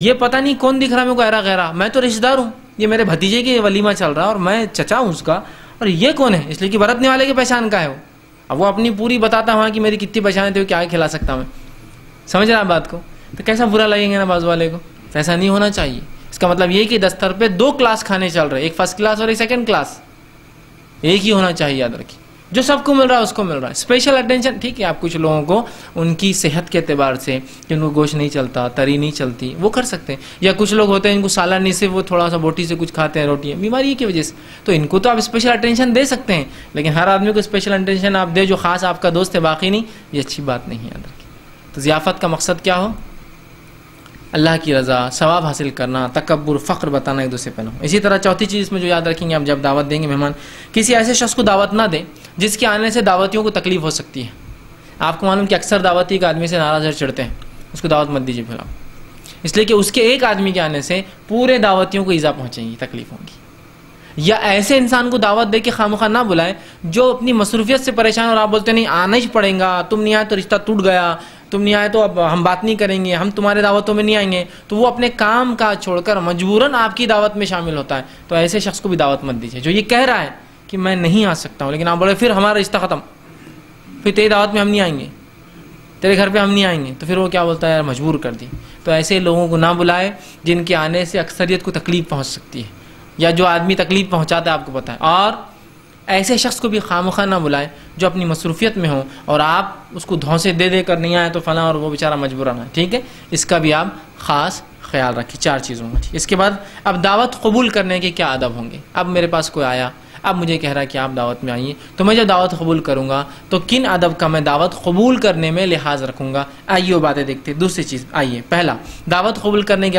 یہ پتہ نہیں کون دکھ رہا میرے کو ایرا غیرا، میں تو رشتہ دار ہوں، یہ میرے بھتیجے کی ولیمہ چل رہا ہے اور میں چچا ہوں اس کا، اور یہ کون ہے؟ اس لیے کہ برتنے والے کی پہچان کا ہے وہ. اب وہ اپنی پوری بتاتا ہوا کہ میری کتنی پہچان تھی، کیا کھلا سکتا میں. سمجھ رہا آپ بات کو؟ تو کیسا برا لگیں گے نا بازو والے کو. ایسا نہیں ہونا چاہیے. اس کا مطلب یہ کہ دستر پہ 2 کلاس کھانے چل رہے، ایک فرسٹ کلاس اور ایک سیکنڈ کلاس. ایک ہی ہونا چاہیے، یاد رکھیے. جو سب کو مل رہا ہے اس کو مل رہا ہے. اسپیشل اٹینشن ٹھیک ہے، آپ کچھ لوگوں کو ان کی صحت کے اعتبار سے کہ ان کو گوشت نہیں چلتا، تری نہیں چلتی، وہ کر سکتے ہیں. یا کچھ لوگ ہوتے ہیں ان کو سالن نہیں، صرف وہ تھوڑا سا بوٹی سے کچھ کھاتے ہیں، روٹی بیماری کی وجہ سے، تو ان کو تو آپ اسپیشل اٹینشن دے سکتے ہیں. لیکن ہر آدمی کو اسپیشل اٹینشن آپ دے جو خاص آپ کا دوست ہے، باقی نہیں، یہ اچھی بات نہیں ہے. یاد رکھیے. تو ضیافت کا مقصد کیا ہو؟ اللہ کی رضا، ثواب حاصل کرنا، تکبر، فخر بتانا ایک دوسرے پہ نہ ہو. اسی طرح چوتھی چیز اس میں جو یاد رکھیں گے آپ جب دعوت دیں گے مہمان، کسی ایسے شخص کو دعوت نہ دیں جس کے آنے سے دعوتیوں کو تکلیف ہو سکتی ہے. آپ کو معلوم کہ اکثر دعوتی ایک آدمی سے ناراض چڑھتے ہیں، اس کو دعوت مت دیجیے پھر آپ، اس لیے کہ اس کے ایک آدمی کے آنے سے پورے دعوتیوں کو ایذا پہنچیں گی، تکلیف ہوں گی. یا ایسے انسان کو دعوت دے کے خواہ نہ بلائیں جو اپنی مصروفیت سے پریشان اور آپ بولتے نہیں آنا ہی پڑے گا، تم نہیں آئے تو رشتہ ٹوٹ گیا، تم نہیں آئے تو اب ہم بات نہیں کریں گے، ہم تمہارے دعوتوں میں نہیں آئیں گے. تو وہ اپنے کام کا چھوڑ کر مجبوراً آپ کی دعوت میں شامل ہوتا ہے. تو ایسے شخص کو بھی دعوت مت دیجیے جو یہ کہہ رہا ہے کہ میں نہیں آ سکتا ہوں، لیکن آپ بولے پھر ہمارا رشتہ ختم، پھر تیری دعوت میں ہم نہیں آئیں گے، تیرے گھر پہ ہم نہیں آئیں گے. تو پھر وہ کیا بولتا ہے؟ یار مجبور کر دی. تو ایسے لوگوں کو نہ بلائے جن کے آنے سے اکثریت کو تکلیف پہنچ سکتی ہے، یا جو آدمی تکلیف پہنچاتا ہے آپ کو پتہ ہے. اور ایسے شخص کو بھی خواہ نہ بلائے جو اپنی مصروفیت میں ہو اور آپ اس کو دھونسے دے دے کر نہیں آئے تو فلاں اور وہ بیچارہ مجبورانہ ہے. ٹھیک ہے، اس کا بھی آپ خاص خیال رکھیے. 4 چیزوں کا. اس کے بعد اب دعوت قبول کرنے کے کیا ادب ہوں گے. اب میرے پاس کوئی آیا، اب مجھے کہہ رہا ہے کہ آپ دعوت میں آئیے، تو میں جب دعوت قبول کروں گا تو کن ادب کا میں دعوت قبول کرنے میں لحاظ رکھوں گا. آئیے وہ باتیں دیکھتے. دوسری چیز، آئیے پہلا، دعوت قبول کرنے کے